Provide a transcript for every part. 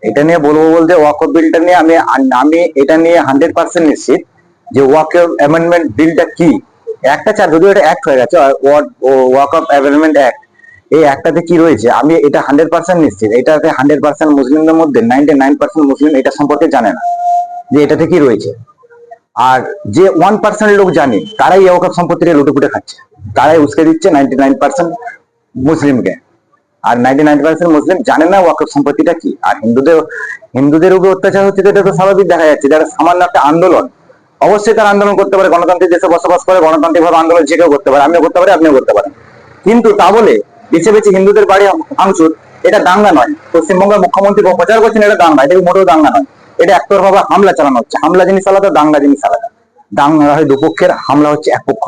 এটা নিয়ে বলবো বলতে ওয়াকফ বিলটা নিয়ে আমি আমি এটা নিয়ে 100% নিশ্চিত যে ওয়াকফ অ্যামেন্ডমেন্ট বিলটা কি। একটা চার যদিও এটা অ্যাক্ট হয়ে গেছে, ওয়াকফ অ্যামেন্ডমেন্ট অ্যাক্ট, এই একটাতে কি রয়েছে আমি এটা 100% নিশ্চিত। এটাতে 100% মুসলিমদের মধ্যে 99% মুসলিম এটা সম্পর্কে জানে না যে এটাতে কি রয়েছে। আর যে 1% লোক জানে তারাই এই ওয়াকফ সম্পত্তিটা লুটেপুটে খাচ্ছে, তারাই উস্কে দিচ্ছে 99% মুসলিমকে। আর 99% মুসলিম জানে না ওয়াকফ সম্পত্তিটা কি। আর হিন্দুদের উপর অত্যাচার হচ্ছে, এটা তো স্বাভাবিক দেখা যাচ্ছে। যারা সামান্য একটা আন্দোলন, অবশ্যই তারা আন্দোলন করতে পারে, গণতান্ত্রিক দেশে বসবাস করে, গণতান্ত্রিক ভাবে আন্দোলন যে কেউ করতে পারে, আমিও করতে পারি, আপনিও করতে পারেন। কিন্তু তা বলে বেছে বেছে হিন্দুদের বাড়ি ভাঙচুর, এটা দাঙ্গা নয়। পশ্চিমবঙ্গের মুখ্যমন্ত্রী প্রচার করছেন এটা দাঙ্গা, এটা মোটেও দাঙ্গা নয়। এটা একতরফা হামলা চালানো হচ্ছে। হামলা জিনিস আলাদা, দাঙ্গা জিনিস আলাদা। দাঙ্গা হয় দুপক্ষের, হামলা হচ্ছে এক পক্ষ।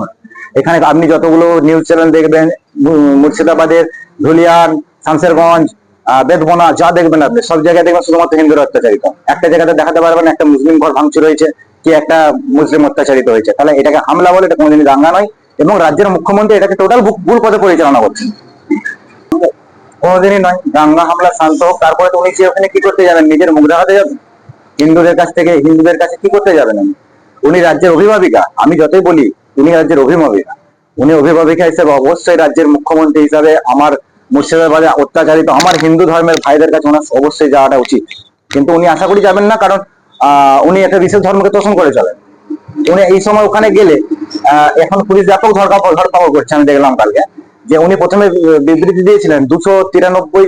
এখানে আপনি যতগুলো নিউজ চ্যানেল দেখবেন, মুর্শিদাবাদের ধুলিয়ান, শামসেরগঞ্জ, বেদবনা, যা দেখবেন আপনি সব জায়গায় দেখবেন শুধুমাত্র হিন্দুরা অত্যাচারিত। একটা জায়গাতে দেখাতে পারবেন একটা মুসলিম ঘর ভাঙচুর হয়েছে কি একটা মুসলিম অত্যাচারিত হয়েছে। তাহলে এটাকে হামলা বলে, এটা কোনোদিনই দাঙ্গা নয়। এবং রাজ্যের মুখ্যমন্ত্রী এটাকে টোটাল ভুল পথে পরিচালনা করছেন, কোনোদিনই নয়। দাঙ্গা হামলা শান্ত হোক, তারপরে তো উনি ওখানে কি করতে যাবেন? নিজের মুখ দেখাতে যাবেন হিন্দুদের কাছ থেকে? হিন্দুদের কাছে কি করতে যাবেন? উনি রাজ্যের অভিভাবিকা, আমি যতই বলি উনি রাজ্যের অভিভাবিকা। উনি অভিভাবিকা হিসেবে অবশ্যই রাজ্যের মুখ্যমন্ত্রী হিসাবে আমার মুর্শিদাবাদে অত্যাচারিত আমার হিন্দু ধর্মের ভাইদের কাছে ওনার অবশ্যই যাওয়াটা উচিত। কিন্তু উনি আশা করি যাবেন না, কারণ উনি একটা বিশেষ ধর্মকে তোষণ করে চলেন। উনি এই সময় ওখানে গেলে এখন পুলিশ ব্যাপক ধরপাকড় করছে। আমি দেখলাম কালকে যে উনি প্রথমে বিবৃতি দিয়েছিলেন 293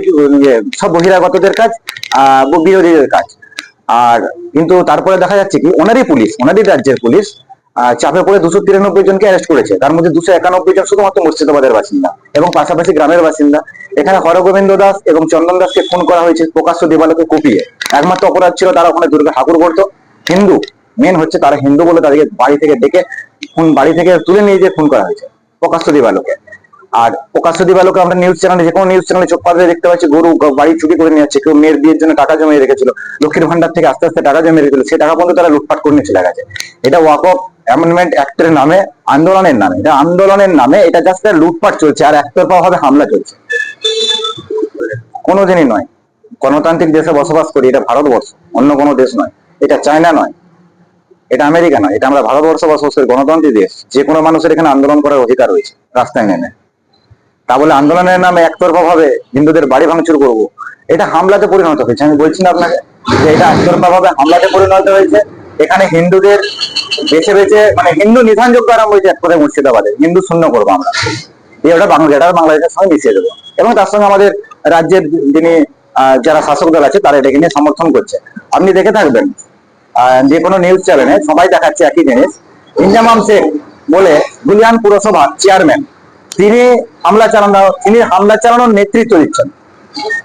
সব বহিরাগতদের কাজ, বিরোধীদের কাজ। আর কিন্তু তারপরে দেখা যাচ্ছে কি ওনারই রাজ্যের পুলিশ চাপে পড়ে 293 জনকে অ্যারেস্ট করেছে। তার মধ্যে 291 জন শুধুমাত্র মুর্শিদাবাদের বাসিন্দা এবং পাশাপাশি গ্রামের বাসিন্দা। এখানে হরগোবিন্দ দাস এবং চন্দন দাসকে খুন করা হয়েছে প্রকাশ্য দেবালকে কুপিয়ে। একমাত্র অপরাধ ছিল তারা ওখানে দুর্গা ঠাকুর করতো। হিন্দু মেন হচ্ছে, তারা হিন্দু বলে তাদেরকে বাড়ি থেকে ডেকে বাড়ি থেকে তুলে নিয়ে যে খুন করা হয়েছে প্রকাশ্য দেবালকে। আর প্রকাশ্য দিবালোকে আমরা নিউজ চ্যানেলে, যে কোনো নিউজ চ্যানেলে চোখ পাতলে দেখতে পাচ্ছি গরু বাড়ি চুরি করে নিয়ে যাচ্ছে। কেউ মেয়ের বিয়ের জন্য টাকা জমিয়ে রেখেছিল, লক্ষ্মীর ভান্ডার থেকে আস্তে আস্তে টাকা জমিয়ে রেখেছিল, সেই টাকা পর্যন্ত তারা লুটপাট করে নিয়ে চলে গেছে। এটা ওয়াকফ অ্যামেন্ডমেন্ট অ্যাক্টের নামে, আন্দোলনের নামে, এটা আন্দোলনের নামে এটা জাস্ট লুটপাট চলছে আর একতরফা ভাবে হামলা চলছে। কোনোদিনই নয়। গণতান্ত্রিক দেশে বসবাস করি, এটা ভারতবর্ষ, অন্য কোনো দেশ নয়। এটা চায়না নয়, এটা আমেরিকা নয়, এটা আমরা ভারতবর্ষ বসবাস করি, গণতান্ত্রিক দেশ। যে কোনো মানুষের এখানে আন্দোলন করার অধিকার রয়েছে রাস্তায় নেমে। তা বলে আন্দোলনের নামে একতরফা ভাবে হিন্দুদের বাড়ি ভাঙচুর করবো, এটা হামলাতে পরিণত হয়েছে। আমি বলছি না আপনাকে যে এটা একতরফা ভাবে হামলাতে পরিণত হয়েছে। এখানে হিন্দুদের বেছে বেছে হিন্দু নিধনযোগ্য আরম্ভ হয়েছে এক কথায় মুর্শিদাবাদে। হিন্দু শূন্য করবো আমরা, ওটা বাংলাদেশের সঙ্গে মিশিয়ে দেবো। এবং তার সঙ্গে আমাদের রাজ্যের যিনি যারা শাসক দল আছে তারা এটাকে নিয়ে সমর্থন করছে। আপনি দেখে থাকবেন যে কোনো নিউজ চ্যানেলে সবাই দেখাচ্ছে একই জিনিস। ইনজামাম শেখ বলে ধুলিয়ান পুরসভার চেয়ারম্যান, তিনি হামলা চালানোর নেতৃত্ব দিচ্ছেন।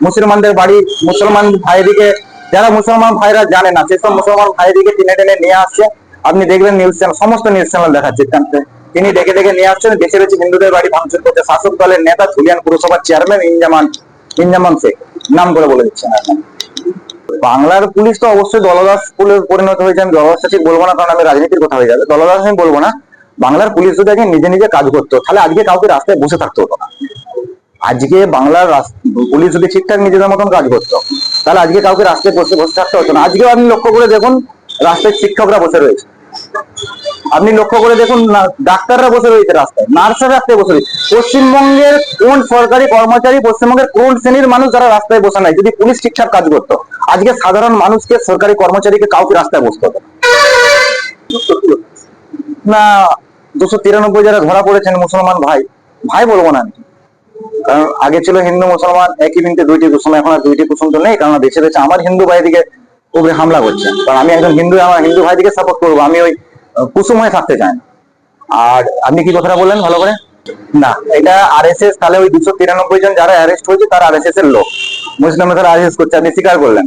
মুসলমানদের বাড়ি, মুসলমান ভাইদিকে, যারা মুসলমান ভাইরা জানে না সেসব মুসলমান ভাইদিকে টেনে টেনে নিয়ে আসছে। আপনি দেখবেন নিউজ চ্যানেল, সমস্ত নিউজ চ্যানেল দেখাচ্ছে তিনি ডেকে ডেকে নিয়ে আসছেন, বেছে বেছে হিন্দুদের বাড়ি ভাঙচুর করছে। শাসক দলের নেতা ধুলিয়ান পুরসভার চেয়ারম্যান ইনজামাম শেখ, নাম করে বলে দিচ্ছেন। বাংলার পুলিশ তো অবশ্যই দলদাস পরিণত হয়েছে। আমি দলদাস ঠিক বলবো না, কারণ আমি রাজনীতির কথা হয়ে যাবে। দলদাস আমি বলবো না। বাংলার পুলিশ যদি আগে নিজে নিজে কাজ করতো তাহলে আজকে কাউকে রাস্তায় বসে থাকতে হতো না। আজকে বাংলার পুলিশ যদি ঠিকঠাক নিজেদের মতন কাজ করতো তাহলে আজকে কাউকে রাস্তায় বসে থাকতে হতো না। আজকেও আপনি লক্ষ্য করে দেখুন রাস্তায় শিক্ষকরা বসে রয়েছে, আপনি লক্ষ্য করে দেখুন ডাক্তাররা বসে রয়েছে রাস্তায়, নার্সরা রাস্তায় বসে রয়েছে। পশ্চিমবঙ্গের কোন সরকারি কর্মচারী, পশ্চিমবঙ্গের কোন শ্রেণীর মানুষ যারা রাস্তায় বসে নাই? যদি পুলিশ ঠিকঠাক কাজ করতো আজকে সাধারণ মানুষকে, সরকারি কর্মচারীকে কাউকে রাস্তায় বসতে হতো না। 293 যারা ধরা পড়েছেন মুসলমান ভাই বলবো না আমি, কারণ আগে ছিল হিন্দু মুসলমান একই বৃন্তে দুইটি কুসুম, এখন আর দুইটি কুসুম তো নেই। কারণ বেছে বেছে আমার হিন্দু ভাই দিকে উপরে হামলা করছে, কারণ আমি একজন হিন্দু, আমার হিন্দু ভাই দিকে সাপোর্ট করবো। আমি ওই কুসুম হয়ে থাকতে চাই না। আর আপনি কি কথাটা বললেন ভালো করে? না, এটা আরএসএস। তাহলে ওই 293 জন যারা অ্যারেস্ট হয়েছে তারা আরএসএস এর লোক, মুসলিমরা তারা আরএসএস করছে, আপনি স্বীকার করলেন।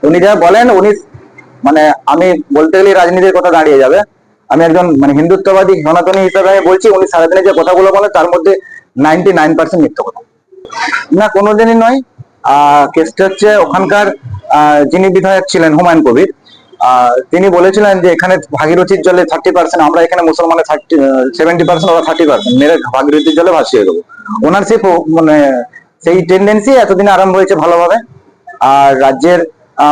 উনি যা বলেন, উনি আমি বলতে গেলে রাজনীতির কথা দাঁড়িয়ে যাবে। আমি একজন হিন্দুত্ববাদী সনাতনী হিসাবে আমি বলছি, উনি সারাদিনে যে কথাগুলো বলেন তার মধ্যে 99% মিথ্যা কথা। না, কোনোদিনই নয়। কেসটা হচ্ছে ওখানকার যিনি বিধায়ক ছিলেন হুমায়ুন কবির, তিনি বলেছিলেন যে এখানে ভাগীরথীর জলে 30%, আমরা এখানে মুসলমানের 70%, ওরা 30% মেরে ভাগীরথীর জলে ভাসিয়ে দেবো। ওনার সেই সেই টেন্ডেন্সি এতদিন আরম্ভ হয়েছে ভালোভাবে। আর রাজ্যের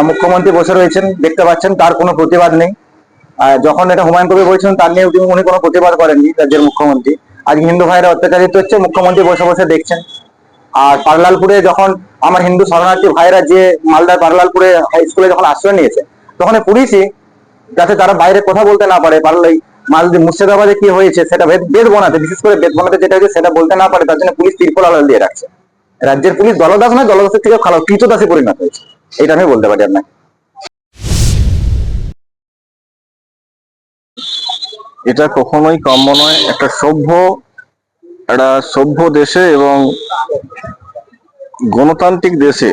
মুখ্যমন্ত্রী বসে রয়েছেন, দেখতে পাচ্ছেন, তার কোনো প্রতিবাদ নেই। যখন এটা হুমায়ুন কবির বলেছিলেন তার নিয়ে উনি কোনো প্রতিবাদ করেননি রাজ্যের মুখ্যমন্ত্রী। আজ হিন্দু ভাইরা অত্যাচারিত হচ্ছে, মুখ্যমন্ত্রী বসে বসে দেখছেন। আর পার্লালপুরে যখন আমার হিন্দু শরণার্থী ভাইরা যে মালদার পার্লালপুরে হাই স্কুলে যখন আশ্রয় নিয়েছে, তখন পুলিশই, যাতে তারা বাইরে কথা বলতে না পারে, পারলেই মুর্শিদাবাদে কি হয়েছে সেটা বেদ বনাতে, বিশেষ করে বেদ বনাতে যেটা হয়েছে সেটা বলতে না পারে, তার জন্য পুলিশ তিরপল আড়াল দিয়ে রাখছে। রাজ্যের পুলিশ দলদাস নয়, দলদাসের থেকে খারাপ কৃতদাসে পরিণত হয়েছে, এটা আমি বলতে পারি আপনাকে। এটা কখনোই কাম্য নয়। একটা সভ্য দেশে এবং গণতান্ত্রিক দেশে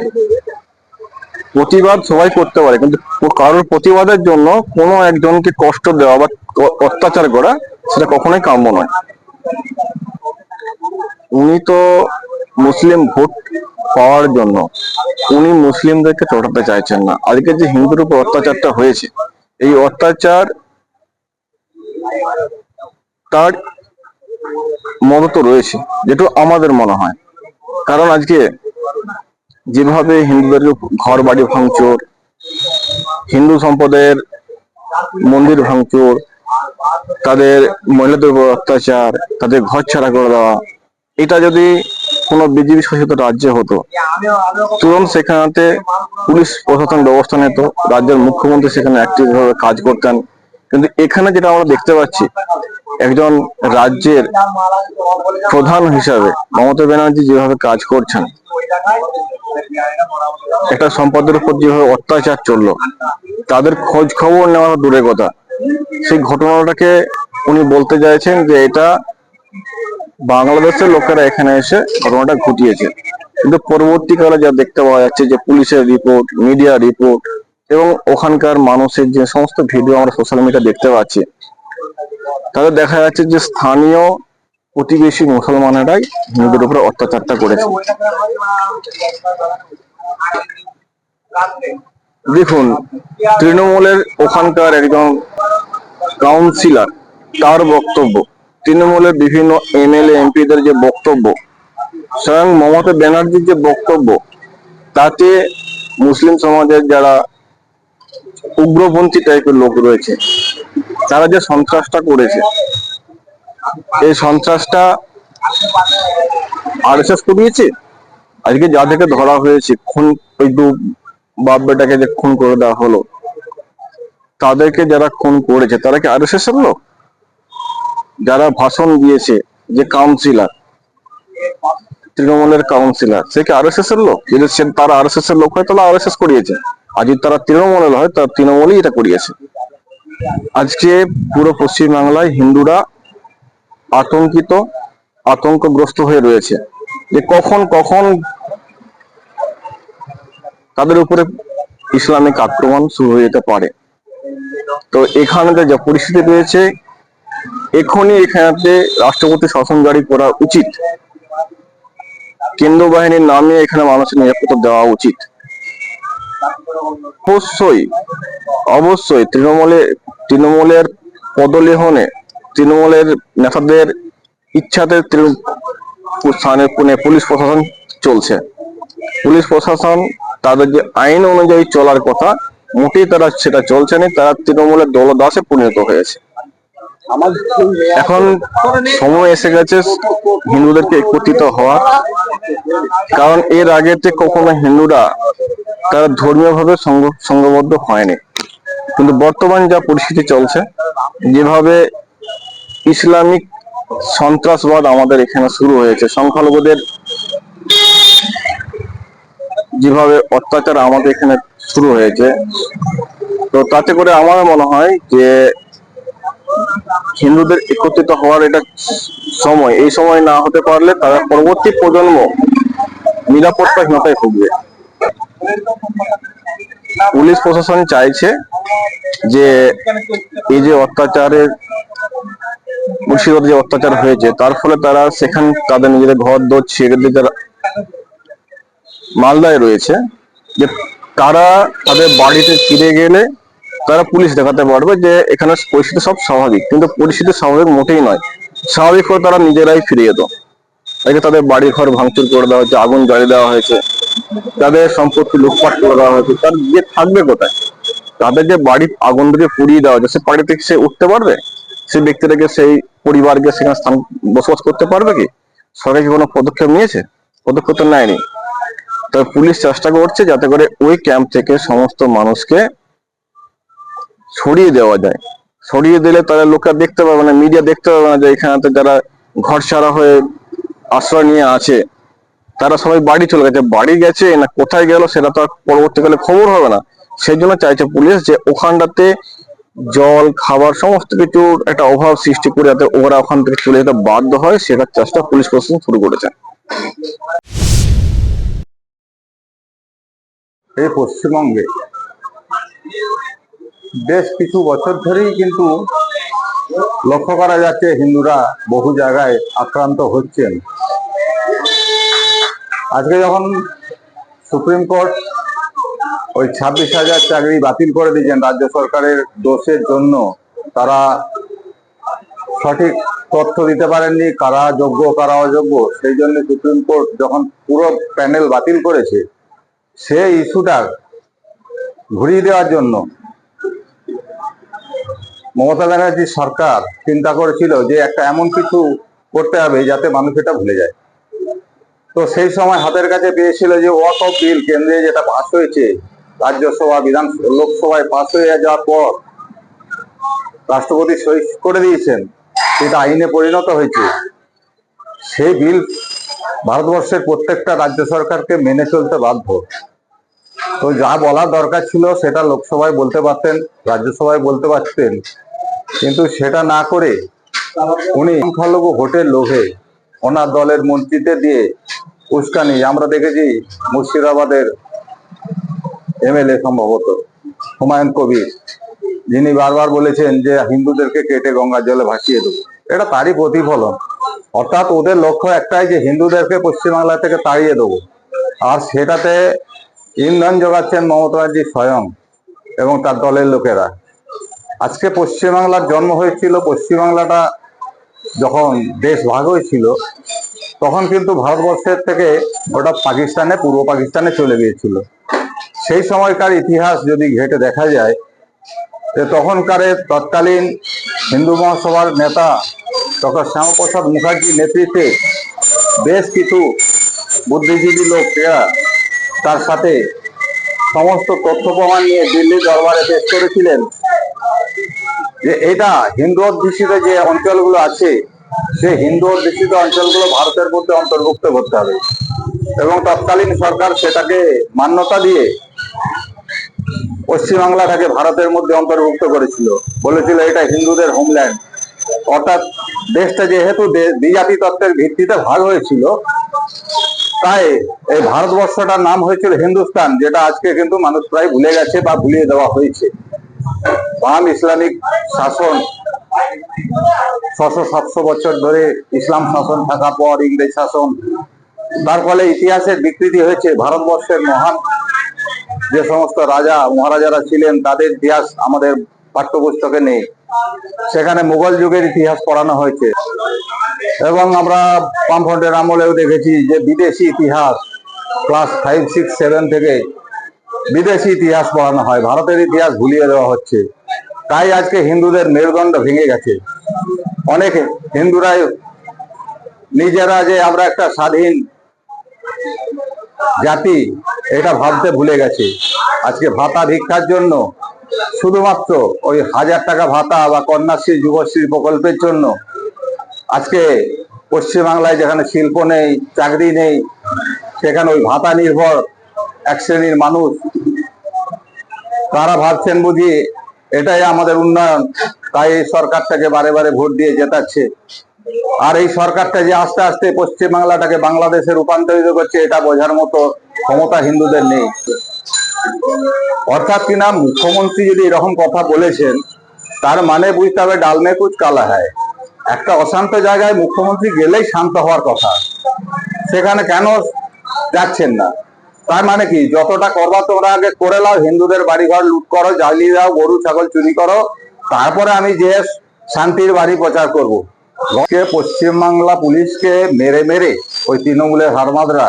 প্রতিবাদ সবাই করতে পারে, কিন্তু কারোর প্রতিবাদের জন্য কোনো একজনকে কষ্ট দেওয়া বা অত্যাচার করা সেটা কখনোই কাম্য নয়। উনি তো মুসলিম ভোট পাওয়ার জন্য উনি মুসলিমদেরকে চটাতে চাইছেন না। আজকে যে হিন্দুর উপর অত্যাচারটা হয়েছে, এই অত্যাচার তার মদত রয়েছে, যেটা আমাদের মনে হয়। কারণ আজকে যেভাবে হিন্দুদের ঘর বাড়ি ভাঙচুর, হিন্দু সম্প্রদায়ের মন্দির ভাঙচুর, তাদের মহিলাদের উপর অত্যাচার, তাদের ঘর ছাড়া করে দেওয়া, এটা যদি কোনো বিজেপি শাসিত রাজ্যে হতো, তুরন্ত সেখানে পুলিশ প্রশাসন ব্যবস্থা নিত, রাজ্যের মুখ্যমন্ত্রী সেখানে অ্যাক্টিভ ভাবে কাজ করতেন। কিন্তু এখানে যেটা আমরা দেখতে পাচ্ছি, একজন রাজ্যের প্রধান হিসাবে মমতা ব্যানার্জি যেভাবে কাজ করছেন, একটা সম্পদের উপর যেভাবে অত্যাচার চললো, তাদের খোঁজ খবর নেওয়া দূরের কথা, সেই ঘটনাটাকে উনি বলতে চাইছেন যে এটা বাংলাদেশের লোকেরা এখানে এসে ঘটনাটা ঘটিয়েছে। কিন্তু পরবর্তীকালে যা দেখতে পাওয়া যাচ্ছে যে পুলিশের রিপোর্ট, মিডিয়া রিপোর্ট এবং ওখানকার মানুষের যে সমস্ত ভিডিও আমরা সোশ্যাল মিডিয়া দেখতে পাচ্ছি, তাদের দেখা যাচ্ছে যে স্থানীয় প্রতিবেশী মুসলমানেরাই হিন্দুদের উপরে অত্যাচারটা করেছে। দেখুন, তৃণমূলের ওখানকার একজন কাউন্সিলর, তার বক্তব্য, তৃণমূলের বিভিন্ন এমএলএ এমপিদের যে বক্তব্য, স্বয়ং মমতা ব্যানার্জির যে বক্তব্য, তাতে মুসলিম সমাজের যারা উগ্রপন্থী টাইপের লোক রয়েছে, তারা যে সন্ত্রাসটা করেছে, এই সন্ত্রাসটা আরএসএস করিয়েছে। আজকে যাদেরকে ধরা হয়েছে, খুন, ওই দু বাপ বেটাকে যে খুন করে দেওয়া হলো, তাদেরকে যারা খুন করেছে তারা কি আরএসএস এর লোক? যারা ভাষণ দিয়েছে, যে কাউন্সিলর, তৃণমূলের কাউন্সিলর, সে কি আরএসএস এর লোক? যদি তারা আরএসএস এর লোক হয় তাহলে আরএসএস করিয়েছে, আর যদি তারা তৃণমূলের হয় তারা তৃণমূলই এটা করিয়েছে। আজকে পুরো পশ্চিমবাংলায় হিন্দুরা আতঙ্কিত, আতঙ্কগ্রস্ত হয়ে রয়েছে যে কখন কখন তাদের উপরে ইসলামিক আক্রমণ শুরু হয়ে যেতে পারে। তো এখানে যে পরিস্থিতি রয়েছে, এখনই এখানে রাষ্ট্রপতি শাসন জারি করা উচিত, কেন্দ্র বাহিনীর নামে এখানে মানুষের নিরাপত্তা দেওয়া উচিত। অবশ্যই অবশ্যই তৃণমূলের পদলেহনে, তৃণমূলের নেতাদের ইচ্ছাতে পুলিশ প্রশাসন চলছে। পুলিশ প্রশাসন তাদের যে আইন অনুযায়ী চলার কথা, মোটেই তারা সেটা চলছে না, তারা তৃণমূলের দলদাসে পরিণত হয়েছে। এখন সময় এসে গেছে হিন্দুদেরকে একত্রিত হওয়া, কারণ এর আগেতে কখনো হিন্দুরা তারা ধর্মীয় ভাবে সংঘবদ্ধ হয়নি। কিন্তু বর্তমান যা পরিস্থিতি চলছে, যেভাবে ইসলামিক সন্ত্রাসবাদ আমাদের এখানে শুরু হয়েছে, সংখ্যালঘুদের যেভাবে অত্যাচার আমাদের এখানে শুরু হয়েছে, তো তাতে করে আমার মনে হয় যে হিন্দুদের একত্রিত হওয়ার এটা সময়, এই সময় না হতে পারলে তারা পরবর্তী প্রজন্ম নিরাপত্তাহীনতায় ভুগবে। পুলিশ প্রশাসন চাইছে যে এই যে অত্যাচারের, মুর্শিদাবাদে যে অত্যাচার হয়েছে, তার ফলে তারা সেখানে তাদের নিজেদের ঘর দোর ছেড়ে দিয়ে যারা মালদায় রয়েছে, যে তারা তাদের বাড়িতে ফিরে গেলে তারা পুলিশ দেখাতে পারবে যে এখানে পরিস্থিতি সব স্বাভাবিক। কিন্তু পরিস্থিতি স্বাভাবিক মোটেই নয়। স্বাভাবিক হলে তারা নিজেরাই ফিরে যেত। তাকে তাদের বাড়ি ঘর ভাঙচুর করে দেওয়া হয়েছে, আগুন জ্বালিয়ে দেওয়া হয়েছে, তাদের সম্পত্তি লুটপাট করে দেওয়া হয়েছে, তার যে থাকবে কোথায়? তাদের যে বাড়ি আগুন থেকে পুড়িয়ে দেওয়া হয়েছে, সে বাড়ি থেকে সে উঠতে পারবে? সেই ব্যক্তিটাকে, সেই পরিবারকে সেখানে স্থান বসবাস করতে পারবে কি? সরকার কি কোনো পদক্ষেপ নিয়েছে? পদক্ষেপ তো নেয়নি। তবে পুলিশ চেষ্টা করছে যাতে করে ওই ক্যাম্প থেকে সমস্ত মানুষকে সরিয়ে দেওয়া যায়। সরিয়ে দিলে তারা লোকেরা দেখতে পাবে না, মিডিয়া দেখতে পাবে না যে এখানে যারা ঘর ছাড়া হয়ে আশ্রয় নিয়ে আছে তারা সবাই বাড়ি চলে গেছে। বাড়ি গেছে না কোথায় গেল সেটা তো আর পরবর্তীকালে খবর হবে না। সেই জন্য চাইছে পুলিশ যে ওখানটাতে জল, খাবার সমস্ত কিছুর একটা অভাব সৃষ্টি করে যাতে ওরা ওখান থেকে চলে যেতে বাধ্য হয়, সেটার চেষ্টা পুলিশ প্রশাসন শুরু করেছে। এই পশ্চিমবঙ্গে বেশ কিছু বছর ধরেই কিন্তু লক্ষ্য করা যাচ্ছে হিন্দুরা বহু জায়গায় আক্রান্ত হচ্ছেন। আজকে যখন সুপ্রিম কোর্ট ওই 26,000 চাকরি বাতিল করে দিয়েছেন রাজ্য সরকারের দোষের জন্য, তারা সঠিক তথ্য দিতে পারেননি কারা যোগ্য কারা অযোগ্য, সেই জন্য সুপ্রিম কোর্ট যখন পুরো প্যানেল বাতিল করেছে, সেই ইস্যুটা ঘুরিয়ে দেওয়ার জন্য মমতা ব্যানার্জি সরকার চিন্তা করেছিল যে একটা এমন কিছু করতে হবে যাতে মানুষ এটা ভুলে যায়। তো সেই সময় হাতের কাছে পেয়েছিল যে ওয়াকফ বিল কেন্দ্রে যেটা পাস হয়েছে, রাজ্যসভা লোকসভায় পাস হয়ে যাওয়ার পর রাষ্ট্রপতি সই করে দিয়েছেন, সেটা আইনে পরিণত হয়েছে। সেই বিল ভারতবর্ষের প্রত্যেকটা রাজ্য সরকারকে মেনে চলতে বাধ্য। তো যা বলার দরকার ছিল সেটা লোকসভায় বলতে পারতেন, রাজ্যসভায় বলতে পারতেন, কিন্তু সেটা না করে উনি সংখ্যালঘু ভোটের লোভে ওনার দলের মন্ত্রীদের দিয়ে উস্কানি, আমরা দেখেছি মুর্শিদাবাদের এমএলএ সম্ভবত হুমায়ুন কবির, যিনি বারবার বলেছেন যে হিন্দুদেরকে কেটে গঙ্গার জলে ভাসিয়ে দেবো, এটা তারই প্রতিফলন। অর্থাৎ ওদের লক্ষ্য একটাই যে হিন্দুদেরকে পশ্চিমবাংলা থেকে তাড়িয়ে দেবো, আর সেটাতে ইন্ধন যোগাচ্ছেন মমতা ব্যানার্জি স্বয়ং এবং তার দলের লোকেরা। আজকে পশ্চিমবাংলার জন্ম হয়েছিল, পশ্চিমবাংলাটা যখন দেশ ভাগ হয়েছিল তখন কিন্তু ভারতবর্ষের থেকে ওটা পাকিস্তানে, পূর্ব পাকিস্তানে চলে গিয়েছিল। সেই সময়কার ইতিহাস যদি ঘেঁটে দেখা যায়, যে তখনকার তৎকালীন হিন্দু মহাসভার নেতা ডক্টর শ্যামাপ্রসাদ মুখার্জির নেতৃত্বে বেশ কিছু বুদ্ধিজীবী লোকেরা তার সাথে সমস্ত তথ্য প্রমাণ নিয়ে দিল্লি দরবারে পেশ করেছিলেন যে এটা হিন্দু অধ্যুষিত যে অঞ্চলগুলো আছে, সেই হিন্দু অধ্যুষিত অঞ্চলগুলো ভারতের মধ্যে অন্তর্ভুক্ত করতে হবে, এবং তৎকালীন সরকার সেটাকে মান্যতা দিয়ে পশ্চিমবাংলাটাকে ভারতের মধ্যে অন্তর্ভুক্ত করেছিল, বলেছিল এটা হিন্দুদের হোমল্যান্ড। অর্থাৎ দেশটা যেহেতু দ্বিজাতি তত্ত্বের ভিত্তিতে ভাগ হয়েছিল, তাই এই ভারতবর্ষটার নাম হয়েছিল হিন্দুস্তান, যেটা আজকে কিন্তু মানুষ প্রায় ভুলে গেছে বা ভুলিয়ে দেওয়া হয়েছে। বাম ইসলামিক শাসন 600-700 বছর ধরে ইসলাম শাসন থাকার পর ইংরেজ শাসন, তার ফলে ইতিহাসের বিকৃতি হয়েছে। ভারতবর্ষের মহান যে সমস্ত রাজা মহারাজারা ছিলেন তাদের ইতিহাস আমাদের পাঠ্যপুস্তকে নেই, সেখানে মুঘল যুগের ইতিহাস পড়ানো হয়েছে। এবং আমরা বামফ্রন্টের আমলেও দেখেছি যে বিদেশি ইতিহাস ক্লাস 5, 6, 7 থেকে বিদেশি ইতিহাস পড়ানো হয়, ভারতের ইতিহাস ভুলিয়ে দেওয়া হচ্ছে। তাই আজকে হিন্দুদের মেরুদণ্ড ভেঙে গেছে। অনেক হিন্দুরাই নিজেরা যে আমরা একটা স্বাধীন জাতি এটা ভাবতে ভুলে গেছে। আজকে ভাতা ভিক্ষার জন্য, শুধুমাত্র ওই 1000 টাকা ভাতা বা কন্যাশ্রী যুবশ্রী প্রকল্পের জন্য আজকে পশ্চিমবাংলায় যেখানে শিল্প নেই, চাকরি নেই, সেখানে ওই ভাতা নির্ভর এক শ্রেণীর মানুষ, তারা ভাবছেন বুঝি এটাই আমাদের উন্নয়ন, তাই এই সরকারটাকে বারে বারে ভোট দিয়ে জেতাচ্ছে। আর এই সরকারটা যে আস্তে আস্তে পশ্চিমবাংলাটাকে বাংলাদেশে রূপান্তরিত করছে, এটা বোঝার মতো ক্ষমতা হিন্দুদের নেই। অর্থাৎ কিনা মুখ্যমন্ত্রী যদি এরকম কথা বলেছেন, তার মানে বুঝতে হবে ডাল মে কুচ কালা হয়। একটা অশান্ত জায়গায় মুখ্যমন্ত্রী গেলেই শান্ত হওয়ার কথা, সেখানে কেন যাচ্ছেন না? তার মানে কি, যতটা করবা তোমরা আগে করে নাও, হিন্দুদের বাড়িঘর লুট করো, জ্বালিয়ে দাও, গরু ছাগল চুরি করো, তারপরে আমি যে শান্তির বাড়ি প্রচার করবো। পশ্চিমবাংলা পুলিশকে মেরে মেরে ওই তৃণমূলের হারমাদরা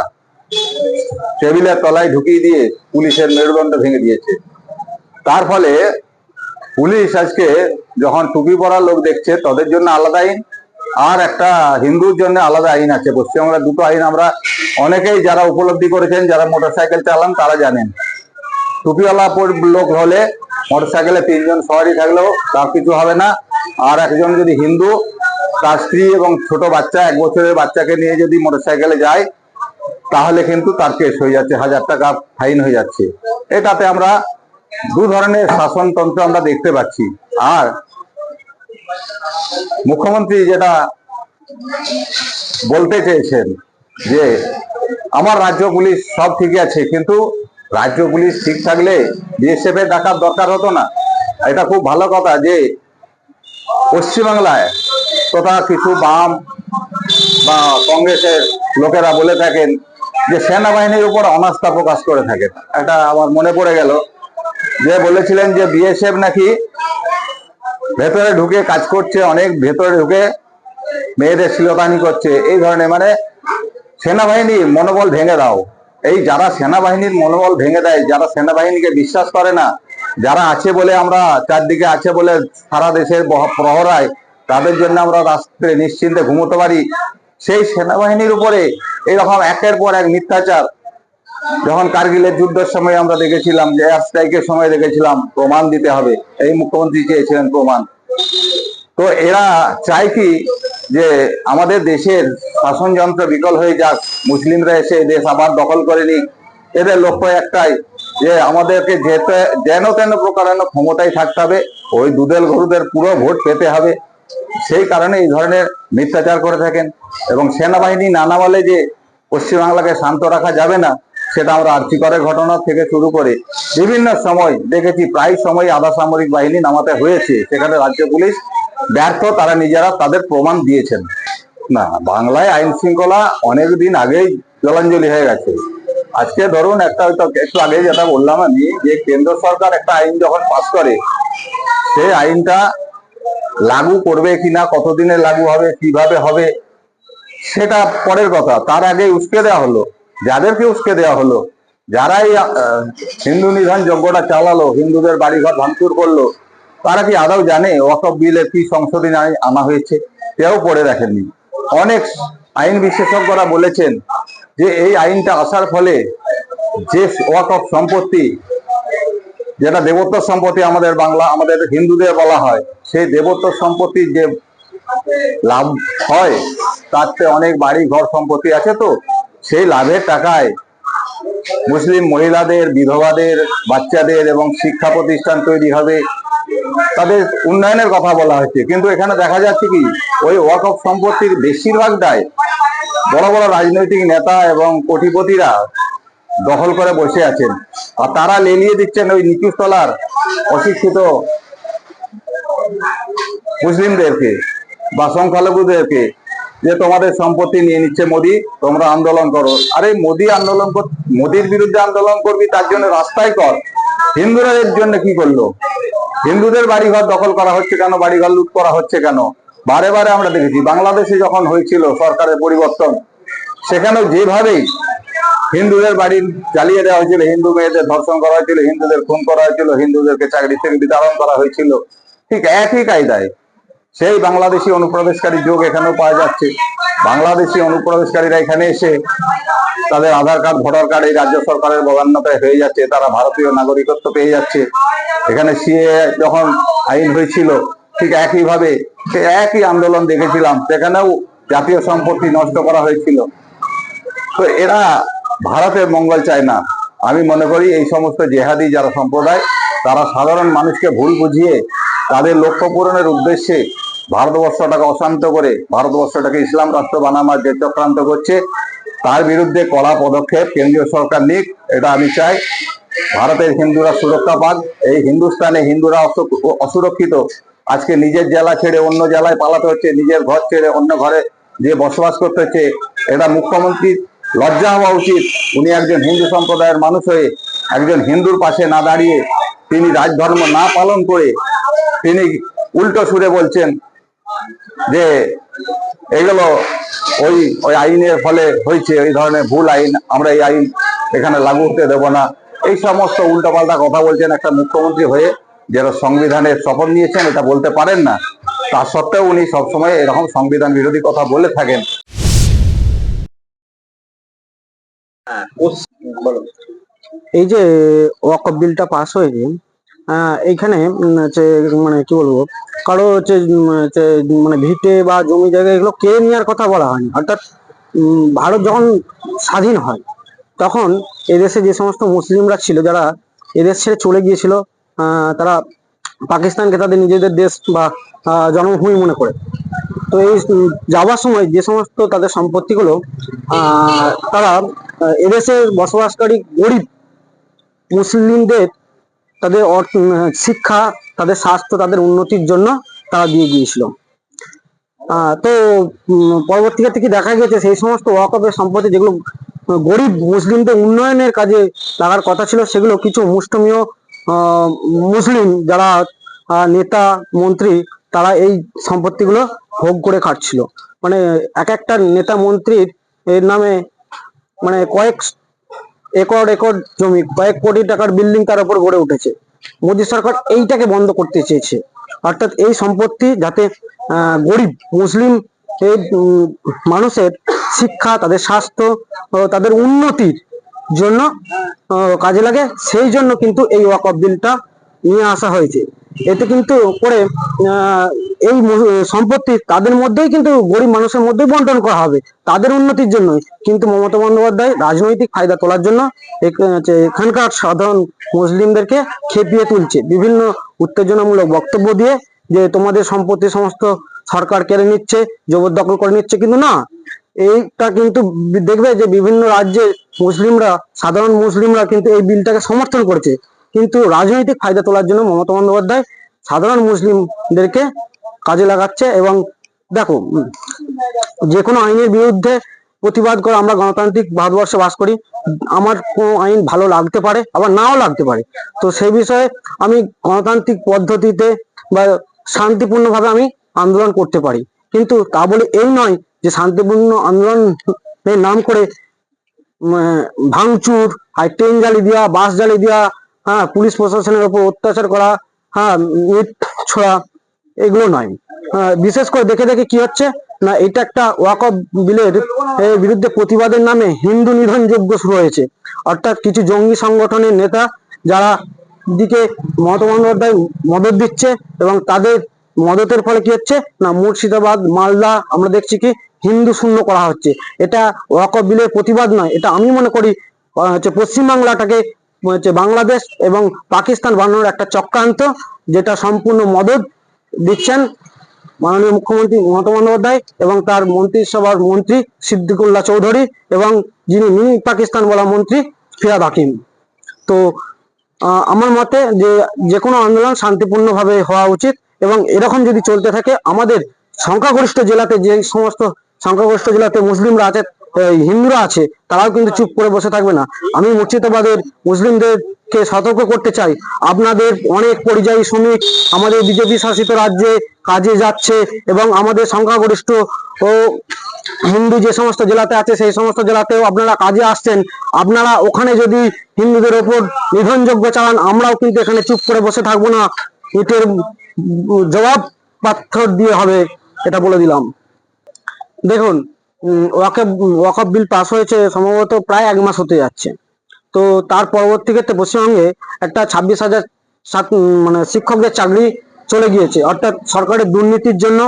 টেবিলের তলায় ঢুকিয়ে দিয়ে পুলিশের মেরুদণ্ড ভেঙে দিয়েছে। তার ফলে পুলিশ আজকে যখন টুপি পরা লোক দেখছে তাদের জন্য আলাদা আইন, আর একটা হিন্দুর জন্য আলাদা আইন আছে। পশ্চিমবাংলার দুটো আইন আমরা অনেকেই যারা উপলব্ধি করেছেন, যারা মোটরসাইকেল চালান তারা জানেন। টুপিওয়ালা লোক হলে মোটরসাইকেলে 3 জন সওয়ারি থাকলেও তার কিছু হবে না, আর একজন যদি হিন্দু তার স্ত্রী এবং ছোট বাচ্চা 1 বছরের বাচ্চাকে নিয়ে যদি মোটরসাইকেলে যায় তাহলে কিন্তু তার কেস হয়ে যাচ্ছে, 1000 টাকা ফাইন হয়ে যাচ্ছে। এটাতে আমরা দু ধরনের শাসনতন্ত্র আমরা দেখতে পাচ্ছি। আর মুখ্যমন্ত্রী যেটা বলতে চেয়েছেন যে আমার রাজ্য পুলিশ সব ঠিকই আছে, কিন্তু রাজ্য পুলিশ ঠিক থাকলে বিএসএফ এর ডাকার দরকার হতো না। এটা খুব ভালো কথা যে পশ্চিমবাংলায় তথা কিছু বাম বা কংগ্রেসের লোকেরা বলে থাকেন যে সেনাবাহিনীর উপর অনাস্থা প্রকাশ করে থাকেন। এটা আমার মনে পড়ে গেল যে বলেছিলেন যে বিএসএফ নাকি ভেতরে ঢুকে কাজ করছে, অনেক ভেতরে ঢুকে মেয়েদের শ্লীলতাহানি করছে, এই ধরনের। মানে সেনাবাহিনীর মনোবল ভেঙে দাও। এই যারা সেনাবাহিনীর মনোবল ভেঙে দেয়, যারা সেনাবাহিনীকে বিশ্বাস করে না, যারা আছে বলে আমরা চারদিকে আছে বলে সারা দেশের প্রহরায় তাদের জন্য আমরা রাস্তায় নিশ্চিন্তে ঘুমোতে পারি, সেই সেনাবাহিনীর উপরে এরকম একের পর এক মিথ্যাচার। যখন কার্গিলের যুদ্ধের সময় আমরা দেখেছিলাম, যে এয়ার স্ট্রাইকের সময় দেখেছিলাম, প্রমাণ দিতে হবে, এই মুখ্যমন্ত্রী চেয়েছিলেন প্রমাণ। তো এরা চায় কি যে আমাদের দেশের শাসন যন্ত্র বিকল হয়ে যাক, মুসলিমরা এসে দেশ আবার দখল করে নিক। এদের লক্ষ্য একটাই যে আমাদেরকে যেন তেন প্রকারেণ ক্ষমতায় থাকতে হবে, ওই দুদেল গরুদের পুরো ভোট পেতে হবে। সেই কারণে এই ধরনের মিথ্যাচার করে থাকেন। এবং সেনাবাহিনী নানা বলে যে পশ্চিমবাংলাকে শান্ত রাখা যাবে না, সেটা আমরা আর্থিকরের ঘটনা থেকে শুরু করে বিভিন্ন সময় দেখেছি। প্রায় সময় আধা সামরিক বাহিনী নামাতে হয়েছে, সেখানে রাজ্য পুলিশ ব্যর্থ, তারা নিজেরা তাদের প্রমাণ দিয়েছেন। না, বাংলায় আইন শৃঙ্খলা অনেকদিন আগেই জলাঞ্জলি হয়ে গেছে। আজকে ধরুন একটা একটু আগে যেটা বললাম আমি, যে কেন্দ্র সরকার একটা আইন যখন পাস করে, সেই আইনটা লাগু করবে কিনা, কতদিনে লাগু হবে, কিভাবে হবে, সেটা পরের কথা। তার আগে উস্কে দেওয়া হলো, যাদেরকে উস্কে দেওয়া হলো, যারাই হিন্দু নিধন যজ্ঞটা চালালো, হিন্দুদের বাড়িঘর ভাঙচুর করলো, তারা কি আদৌ জানে ওয়াকফ বিলের কি সংশোধনী আনা হয়েছে? কেউ পড়ে দেখেননি। অনেক আইন বিশেষজ্ঞরা বলেছেন যে এই আইনটা আসার ফলে যে ওয়াকফ সম্পত্তি, যেটা দেবত্ব সম্পত্তি আমাদের হিন্দুদের বলা হয়, সেই দেবত্ব সম্পত্তির যে লাভ হয় তার চেয়ে অনেক বাড়ি ঘর সম্পত্তি আছে, তো সেই লাভের টাকায় মুসলিম মহিলাদের, বিধবাদের, বাচ্চাদের এবং শিক্ষা প্রতিষ্ঠান তৈরি হবে, তাদের উন্নয়নের কথা বলা হয়েছে। কিন্তু এখানে দেখা যাচ্ছে কি, ওই ওয়াকফ সম্পত্তির বেশিরভাগটাই বড় বড় রাজনৈতিক নেতা এবং কোটিপতিরা দখল করে বসে আছেন, আর তারা লেলিয়ে দিচ্ছেন ওই নিচুতলার অশিক্ষিত মুসলিমদেরকে বা সংখ্যালঘুদেরকে, যে তোমাদের সম্পত্তি নিয়ে নিচ্ছে মোদি, তোমরা আন্দোলন করো। আরে মোদির বিরুদ্ধে আন্দোলন করবি, তার জন্য রাস্তায় কর। হিন্দুরা এর জন্য কি করলো? হিন্দুদের বাড়িঘর দখল করা হচ্ছে কেন? বাড়িঘর লুট করা হচ্ছে কেন? বারে বারে আমরা দেখেছি। বাংলাদেশে যখন হয়েছিল সরকারের পরিবর্তন, সেখানেও যেভাবেই হিন্দুদের বাড়ি জ্বালিয়ে দেওয়া হয়েছিল, হিন্দু মেয়েদের ধর্ষণ করা হয়েছিল, হিন্দুদের খুন করা হয়েছিল, হিন্দুদেরকে চাকরি থেকে বিতাড়ন করা হয়েছিল, ঠিক একই কায়দায় সেই বাংলাদেশি অনুপ্রবেশকারী যোগ এখানেও পাওয়া যাচ্ছে। বাংলাদেশি অনুপ্রবেশকারীরা এখানে এসে তাদের আধার কার্ড, ভোটার কার্ড এই রাজ্য সরকারের বদান্যতায় হয়ে যাচ্ছে, তারা ভারতীয় নাগরিকত্ব পেয়ে যাচ্ছে। এখানে সিএএ যখন আইন হয়েছিল, ঠিক একইভাবে সে একই আন্দোলন দেখেছিলাম, সেখানেও জাতীয় সম্পত্তি নষ্ট করা হয়েছিল। তো এরা ভারতের মঙ্গল চায় না। আমি মনে করি এই সমস্ত জেহাদি যারা সম্প্রদায়, তারা সাধারণ মানুষকে ভুল বুঝিয়ে তাদের লক্ষ্য পূরণের উদ্দেশ্যে ভারতবর্ষটাকে অশান্ত করে ভারতবর্ষটাকে ইসলাম রাষ্ট্র বানানোর যে চক্রান্ত করছে, তার বিরুদ্ধে কড়া পদক্ষেপ কেন্দ্রীয় সরকার নিক, এটা আমি চাই। ভারতের হিন্দুরা সুরক্ষা পাক। এই হিন্দুস্তানে হিন্দুরা অসুরক্ষিত। আজকে নিজের জেলা ছেড়ে অন্য জেলায় পালাতে হচ্ছে, নিজের ঘর ছেড়ে অন্য ঘরে যে বসবাস করতে হচ্ছে। এটা মুখ্যমন্ত্রীর লজ্জা হওয়া উচিত। উনি একজন হিন্দু সম্প্রদায়ের মানুষ হয়ে একজন হিন্দুর পাশে না দাঁড়িয়ে, তিনি রাজধর্ম না পালন করে তিনি উল্টো সুরে বলছেন যে এগুলো ওই ওই আইনের ফলে হয়েছে, এই ধরনের ভুল আইন, আমরা এই আইন এখানে লাগু হতে দেবো না, এই সমস্ত উল্টাপাল্টা কথা বলছেন একটা মুখ্যমন্ত্রী হয়ে, যারা সংবিধানের শপথ নিয়েছেন, এটা বলতে পারেন না। তা সত্ত্বেও উনি সবসময় এরকম সংবিধান বিরোধী কথা বলে থাকেন। এই যে ওয়াকফ বিলটা পাস হয়েছে, এইখানে হচ্ছে মানে কি বলবো, কারো হচ্ছে মানে ভিটে বা জমি জায়গা এগুলো কেড়ে নেওয়ার কথা বলা হয়নি। অর্থাৎ ভারত যখন স্বাধীন হয় তখন এদেশে যে সমস্ত মুসলিমরা ছিল, যারা এদেশ ছেড়ে চলে গিয়েছিল, তারা পাকিস্তানকে তাদের নিজেদের দেশ বা জন্মভূমি মনে করে। তো এই যাওয়ার সময় যে সমস্ত তাদের সম্পত্তিগুলো তারা এদেশে বসবাসকারী গরিব মুসলিমদের তাদের শিক্ষা, তাদের স্বাস্থ্য, তাদের উন্নতির জন্য তারা দিয়ে গিয়েছিল। তো পরবর্তী ক্ষেত্রে কি দেখা গেছে, সেই সমস্ত ওয়াকফের সম্পত্তি যেগুলো গরিব মুসলিমদের উন্নয়নের কাজে লাগার কথা ছিল, সেগুলো কিছু মুষ্টিমেয় মুসলিম যারা নেতা মন্ত্রী, তারা এই সম্পত্তিগুলো ভোগ করে খাচ্ছিল। মানে এক একটা নেতা মন্ত্রীর এর নামে মানে কয়েক একর একর জমি, কয়েক কোটি টাকার বিল্ডিং তার উপর গড়ে উঠেছে। মোদী সরকার এইটাকে বন্ধ করতে চেয়েছে। অর্থাৎ এই সম্পত্তি যাতে গরিব মুসলিম এই মানুষের শিক্ষা, তাদের স্বাস্থ্য ও তাদের উন্নতির জন্য কাজে লাগে, সেই জন্য কিন্তু এই ওয়াকফ বিলটা নিয়ে আসা হয়েছে। এতে কিন্তু করে এই সম্পত্তি তাদের মধ্যেই কিন্তু গরিব মানুষের মধ্যেই বন্টন করা হবে, তাদের উন্নতির জন্য। কিন্তু মমতা বন্দ্যোপাধ্যায় রাজনৈতিক ফায়দা তোলার জন্য এখানকার সাধারণ মুসলিমদেরকে খেপিয়ে তুলছে বিভিন্ন উত্তেজনামূলক বক্তব্য দিয়ে, যে তোমাদের সম্পত্তি সমস্ত সরকার কেড়ে নিচ্ছে, জবরদখল করে নিচ্ছে। কিন্তু না, এইটা কিন্তু দেখবে যে বিভিন্ন রাজ্যে মুসলিমরা, সাধারণ মুসলিমরা কিন্তু এই বিলটাকে সমর্থন করেছে। কিন্তু রাজনৈতিক ফায়দা তোলার জন্য মমতা বন্দ্যোপাধ্যায় সাধারণ মুসলিমদেরকে কাজে লাগাচ্ছে। এবং দেখো, যে কোনো আইনের বিরুদ্ধে প্রতিবাদ করে, আমরা গণতান্ত্রিক ভারতবর্ষে বাস করি, আমার কোনো আইন ভালো লাগতে পারে আবার নাও লাগতে পারে। তো সেই বিষয়ে আমি গণতান্ত্রিক পদ্ধতিতে বা শান্তিপূর্ণভাবে আমি আন্দোলন করতে পারি। কিন্তু তা বলে এই নয় যে শান্তিপূর্ণ আন্দোলনের নাম করে ভাঙচুর, ট্রেন জ্বালিয়ে দেওয়া, বাস জ্বালিয়ে দেওয়া, পুলিশ প্রশাসনের উপর অত্যাচার করা, ইট ছোড়া, এগুলো নয়। বিশেষ করে দেখে দেখে কি হচ্ছে না, এটা একটা ওয়াকফ বিলের বিরুদ্ধে প্রতিবাদের নামে হিন্দু নিধন যজ্ঞ শুরু হয়েছে। অর্থাৎ কিছু জঙ্গি সংগঠনের নেতা, যারা দিকে মমতা বন্দ্যোপাধ্যায় মদত দিচ্ছে, এবং তাদের মদতের ফলে কি হচ্ছে না, মুর্শিদাবাদ, মালদা আমরা দেখছি কি হিন্দু শূন্য করা হচ্ছে। এটা ওয়াকফ বিলের প্রতিবাদ নয়, এটা আমি মনে করি হচ্ছে পশ্চিমবাংলাটাকে হচ্ছে বাংলাদেশ এবং পাকিস্তান বানানোর একটা চক্রান্ত, যেটা সম্পূর্ণ মদত দিচ্ছেন মাননীয় মুখ্যমন্ত্রী মমতা বন্দ্যোপাধ্যায় এবং তার মন্ত্রিসভার মন্ত্রী সিদ্দিকুল্লাহ চৌধুরী এবং যিনি মিনি পাকিস্তান বলা মন্ত্রী ফিরহাদ হাকিম। তো আমার মতে যে কোনো আন্দোলন শান্তিপূর্ণভাবে হওয়া উচিত, এবং এরকম যদি চলতে থাকে আমাদের সংখ্যাগরিষ্ঠ জেলাতে, যে সমস্ত সংখ্যাগরিষ্ঠ জেলাতে মুসলিমরা আছে, হিন্দুরা আছে, তারাও কিন্তু চুপ করে বসে থাকবে না। আমি মুর্শিদাবাদের মুসলিমদেরকে সতর্ক করতে চাই, আপনাদের অনেক পরিযায়ী শ্রমিক আমাদের বিজেপি শাসিত রাজ্যে কাজে যাচ্ছে, এবং আমাদের সংখ্যাগরিষ্ঠ ও হিন্দু যে সমস্ত জেলাতে আছে সেই সমস্ত জেলাতেও আপনারা কাজে আসছেন। আপনারা ওখানে যদি হিন্দুদের ওপর নিধনযজ্ঞ চালান, আমরাও কিন্তু এখানে চুপ করে বসে থাকবো না, ইটের জবাব পাথর দিয়ে হবে, এটা বলে দিলাম। দেখুন, ওয়াকফ বিল পাস হয়েছে সম্ভবত প্রায় 1 মাস হতে যাচ্ছে। তো তার পরবর্তী ক্ষেত্রে পশ্চিমবঙ্গে একটা 26,000 মানে শিক্ষকদের চাকরি চলে গিয়েছে। অর্থাৎ সরকারের দুর্নীতির জন্য,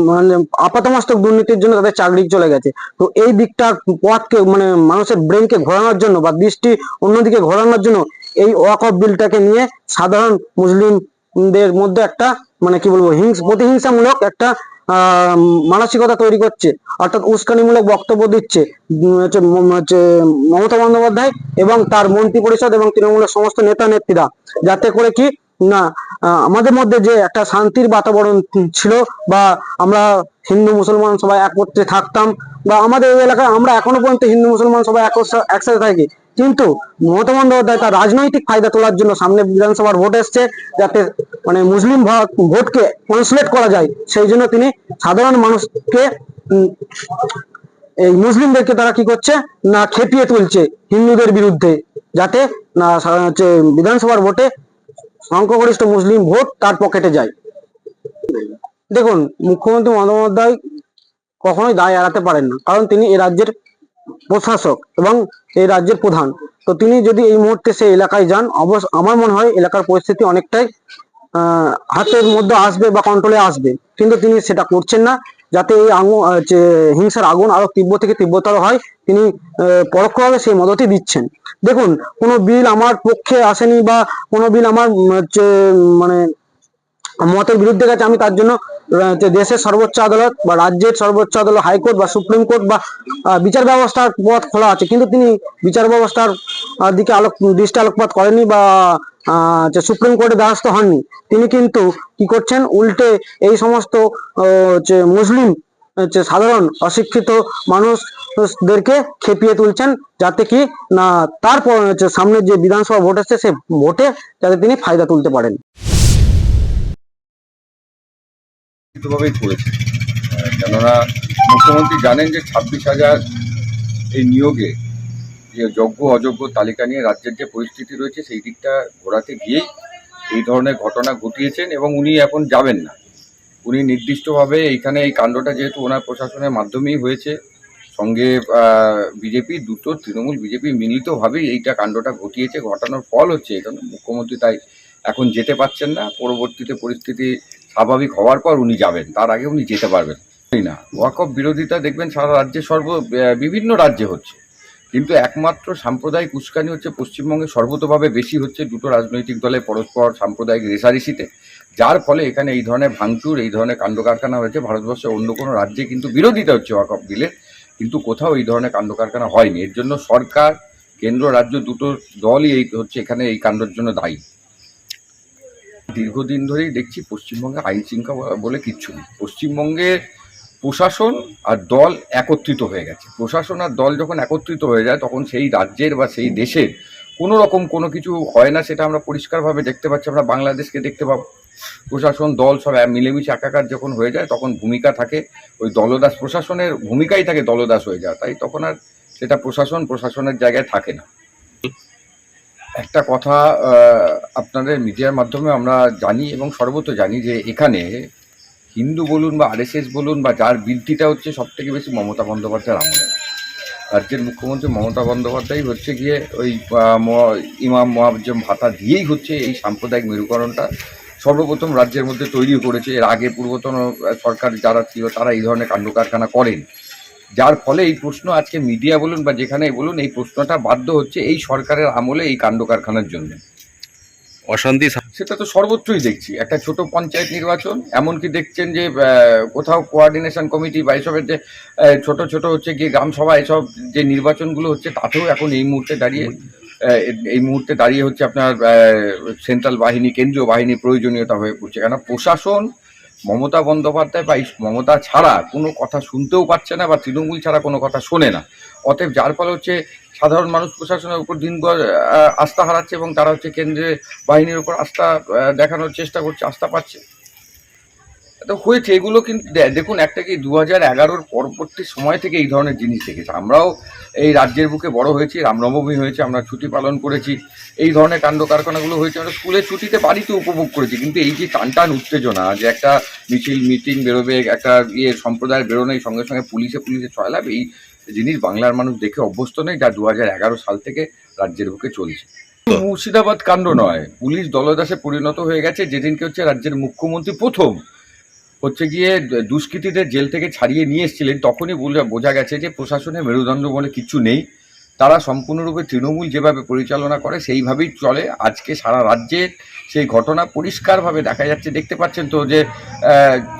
মানে আপাতমস্তক দুর্নীতির জন্য তাদের চাকরি চলে গেছে। তো এই দিকটা পথকে, মানে মানুষের ব্রেনকে ঘোরানোর জন্য বা দৃষ্টি অন্যদিকে ঘোরানোর জন্য এই ওয়াকফ বিলটাকে নিয়ে সাধারণ মুসলিমদের মধ্যে একটা মানে কি বলবো, প্রতিহিংসামূলক একটা মানসিকতা তৈরি করছে। অর্থাৎ উস্কানিমূলক বক্তব্য দিচ্ছে হচ্ছে মমতা বন্দ্যোপাধ্যায় এবং তার মন্ত্রী পরিষদ এবং তৃণমূলের সমস্ত নেতা নেত্রীরা, যাতে করে কি না আমাদের মধ্যে যে একটা শান্তির বাতাবরণ ছিল, বা আমরা হিন্দু মুসলমান সবাই একত্রে থাকতাম, বা আমাদের এই এলাকায় আমরা এখনো পর্যন্ত হিন্দু মুসলমান সবাই একসাথে থাকি। কিন্তু মমতা বন্দ্যোপাধ্যায় তার রাজনৈতিক ফায়দা তোলার জন্য সামনে বিধানসভার ভোট এসছে, যাতে মানে মুসলিম ভোটকে ট্রান্সলেট করা যায়, সেই জন্য তিনি সাধারণ মানুষকে এই মুসলিমদেরকে তারা কি করছে না খেপিয়ে তুলছে হিন্দুদের বিরুদ্ধে, যাতে না হচ্ছে বিধানসভার ভোটে সংখ্যাগরিষ্ঠ মুসলিম ভোট তার পকেটে যায়। দেখুন, মুখ্যমন্ত্রী মমতা বন্দ্যোপাধ্যায় কখনোই দায় এড়াতে পারেন না, কারণ তিনি এই রাজ্যের প্রশাসক এবং এই রাজ্যের প্রধান। তো তিনি যদি এই মুহূর্তে সেই এলাকায় যান, অবশ্য আমার মনে হয় এলাকার পরিস্থিতি অনেকটাই হাতের মধ্যে আসবে বা কন্ট্রোলে আসবে, কিন্তু তিনি সেটা করছেন না। যাতে এই যে হিংসার আগুন আরো তীব্র থেকে তীব্রতর হয়, তিনি পরোক্ষভাবে সেই মদতই দিচ্ছেন। দেখুন, কোনো বিল আমার পক্ষে আসেনি বা কোনো বিল আমার মানে মতের বিরুদ্ধে গেছে, আমি তার জন্য দেশের সর্বোচ্চ আদালত বা রাজ্যের সর্বোচ্চ আদালত, হাইকোর্ট বা সুপ্রিম কোর্ট বা বিচার ব্যবস্থার পথ খোলা আছে, কিন্তু তিনি বিচার ব্যবস্থার দিকে দৃষ্টি আলোকপাত করেননি বা সুপ্রিম কোর্টে দ্বারস্থ হননি। তিনি কিন্তু কি করছেন, উল্টে এই সমস্ত মুসলিম সাধারণ অশিক্ষিত মানুষদেরকে খেপিয়ে তুলছেন, যাতে কি না তারপর সামনে যে বিধানসভা ভোট আসছে সে ভোটে যাতে তিনি ফায়দা তুলতে পারেন। ভাবেই করেছে, কেননা মুখ্যমন্ত্রী জানেন যে 26,000 এই নিয়োগে যে যোগ্য অযোগ্য তালিকা নিয়ে রাজ্যের যে পরিস্থিতি রয়েছে সেই দিকটা ঘোরাতে গিয়েই এই ধরনের ঘটনা ঘটিয়েছেন, এবং উনি এখন যাবেন না। উনি নির্দিষ্টভাবে এইখানে এই কাণ্ডটা যেহেতু ওনার প্রশাসনের মাধ্যমেই হয়েছে, সঙ্গে বিজেপি, দুটো তৃণমূল বিজেপি মিলিতভাবেই এইটা কাণ্ডটা ঘটিয়েছে, ঘটানোর ফল হচ্ছে এখানে মুখ্যমন্ত্রী তাই এখন যেতে পারছেন না। পরবর্তীতে পরিস্থিতি স্বাভাবিক হওয়ার পর উনি যাবেন, তার আগে উনি যেতে পারবেন না। ওয়াকফ বিরোধিতা দেখবেন সারা রাজ্যে বিভিন্ন রাজ্যে হচ্ছে, কিন্তু একমাত্র সাম্প্রদায়িক উস্কানি হচ্ছে পশ্চিমবঙ্গে সর্বতোভাবে বেশি হচ্ছে দুটো রাজনৈতিক দলে পরস্পর সাম্প্রদায়িক রেষারেষিতে, যার ফলে এখানে এই ধরনের ভাঙচুর, এই ধরনের কাণ্ড কারখানা হয়েছে। ভারতবর্ষের অন্য কোনো রাজ্যে কিন্তু বিরোধিতা হচ্ছে ওয়াকফ বিলের, কিন্তু কোথাও এই ধরনের কাণ্ড কারখানা হয়নি। এর জন্য সরকার, কেন্দ্র, রাজ্য দুটো দলই হচ্ছে এখানে এই কাণ্ডের জন্য দায়ী। দীর্ঘদিন ধরেই দেখছি পশ্চিমবঙ্গে আইন শৃঙ্খলা বলে কিচ্ছু নেই। পশ্চিমবঙ্গের প্রশাসন আর দল একত্রিত হয়ে গেছে। প্রশাসন আর দল যখন একত্রিত হয়ে যায়, তখন সেই রাজ্যের বা সেই দেশের কোনো রকম কোনো কিছু হয় না, সেটা আমরা পরিষ্কারভাবে দেখতে পাচ্ছি। আমরা বাংলাদেশকে দেখতে পাবো, প্রশাসন দল সব মিলেমিশে একাকার যখন হয়ে যায়, তখন ভূমিকা থাকে ওই দলদাস, প্রশাসনের ভূমিকাই থাকে দলদাস হয়ে যায়, তাই তখন আর সেটা প্রশাসনের জায়গায় থাকে না। একটা কথা আপনাদের মিডিয়ার মাধ্যমে আমরা জানি এবং সর্বত্র জানি যে এখানে হিন্দু বলুন বা আরএসএস বলুন বা যার বিরোধিতা হচ্ছে সব থেকে বেশি মমতা বন্দ্যোপাধ্যায়ের আমলে। রাজ্যের মুখ্যমন্ত্রী মমতা বন্দ্যোপাধ্যায় হচ্ছে গিয়ে ওই ইমাম মুয়াজ্জম ভাতা দিয়েই হচ্ছে এই সাম্প্রদায়িক মেরুকরণটা সর্বপ্রথম রাজ্যের মধ্যে তৈরি করেছে। এর আগে পূর্বতন সরকার যারা ছিল তারা এই ধরনের কাণ্ড কারখানা করেন, যার ফলে এই প্রশ্ন আজকে মিডিয়া বলুন বা যেখানেই বলুন এই প্রশ্নটা বাধ্য হচ্ছে এই সরকারের আমলে এই কাণ্ড কারখানার জন্য। অশান্তি সেটা তো সর্বত্রই দেখছি। একটা ছোট পঞ্চায়েত নির্বাচন, এমনকি দেখছেন যে কোথাও কোঅর্ডিনেশন কমিটি বা এসবের যে ছোট ছোট হচ্ছে গিয়ে গ্রামসভা, এসব যে নির্বাচনগুলো হচ্ছে, তাতেও এখন এই মুহূর্তে দাঁড়িয়ে হচ্ছে আপনার সেন্ট্রাল বাহিনী, কেন্দ্রীয় বাহিনীর প্রয়োজনীয়তা হয়ে পড়ছে। কেন প্রশাসন মমতা বন্দ্যোপাধ্যায় বা মমতা ছাড়া কোনো কথা শুনতেও পাচ্ছে না, বা তৃণমূল ছাড়া কোনো কথা শোনে না। অতএব যার ফলে হচ্ছে সাধারণ মানুষ প্রশাসনের উপর দিন আস্থা হারাচ্ছে, এবং তারা হচ্ছে কেন্দ্রের বাহিনীর উপর আস্থা দেখানোর চেষ্টা করছে, আস্থা পাচ্ছে। তো হয়েছে এগুলো। কিন্তু দেখুন, একটা কি 2011-র পরবর্তী সময় থেকে এই ধরনের জিনিস দেখেছি। আমরাও এই রাজ্যের বুকে বড় হয়েছি, রামনবমী হয়েছে, আমরা ছুটি পালন করেছি, এই ধরনের কাণ্ড কারখানাগুলো হয়েছে, আমরা স্কুলের ছুটিতে বাড়িতে উপভোগ করেছি। কিন্তু এই যে টানটান উত্তেজনা, যে একটা মিটিং বেরোবে, একটা সম্প্রদায়ের বেরোনোই সঙ্গে সঙ্গে পুলিশে ছয়লাভ, এই জিনিস বাংলার মানুষ দেখে অভ্যস্ত নেই, যা 2011 সাল থেকে রাজ্যের বুকে চলছে। মুর্শিদাবাদ কাণ্ড নয়, পুলিশ দলদাসে পরিণত হয়ে গেছে। যেদিনকে হচ্ছে রাজ্যের মুখ্যমন্ত্রী প্রথম হচ্ছে গিয়ে দুষ্কৃতীদের জেল থেকে ছাড়িয়ে নিয়ে এসেছিলেন, তখনই বোঝা গেছে যে প্রশাসনের মেরুদণ্ড বলে কিছু নেই। তারা সম্পূর্ণরূপে তৃণমূল যেভাবে পরিচালনা করে সেইভাবেই চলে। আজকে সারা রাজ্যে সেই ঘটনা পরিষ্কারভাবে দেখা যাচ্ছে। দেখতে পাচ্ছেন তো যে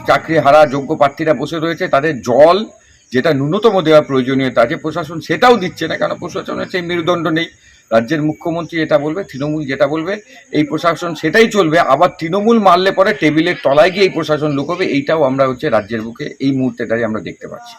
চাকরি হারা যোগ্য প্রার্থীরা বসে রয়েছে, তাদের জল যেটা ন্যূনতম দেওয়া প্রয়োজনীয়তা আছে, প্রশাসন সেটাও দিচ্ছে না, কারণ প্রশাসনের সেই মেরুদণ্ড নেই। রাজ্যের মুখ্যমন্ত্রী এটা বলবে, তৃণমূল যেটা বলবে এই প্রশাসন সেটাই চলবে। আবার তৃণমূল মারলে পরে টেবিলের তলায় গিয়ে এই প্রশাসন লুকোবে, এইটাও আমরা রাজ্যের বুকে এই মুহূর্তেটাই আমরা দেখতে পাচ্ছি।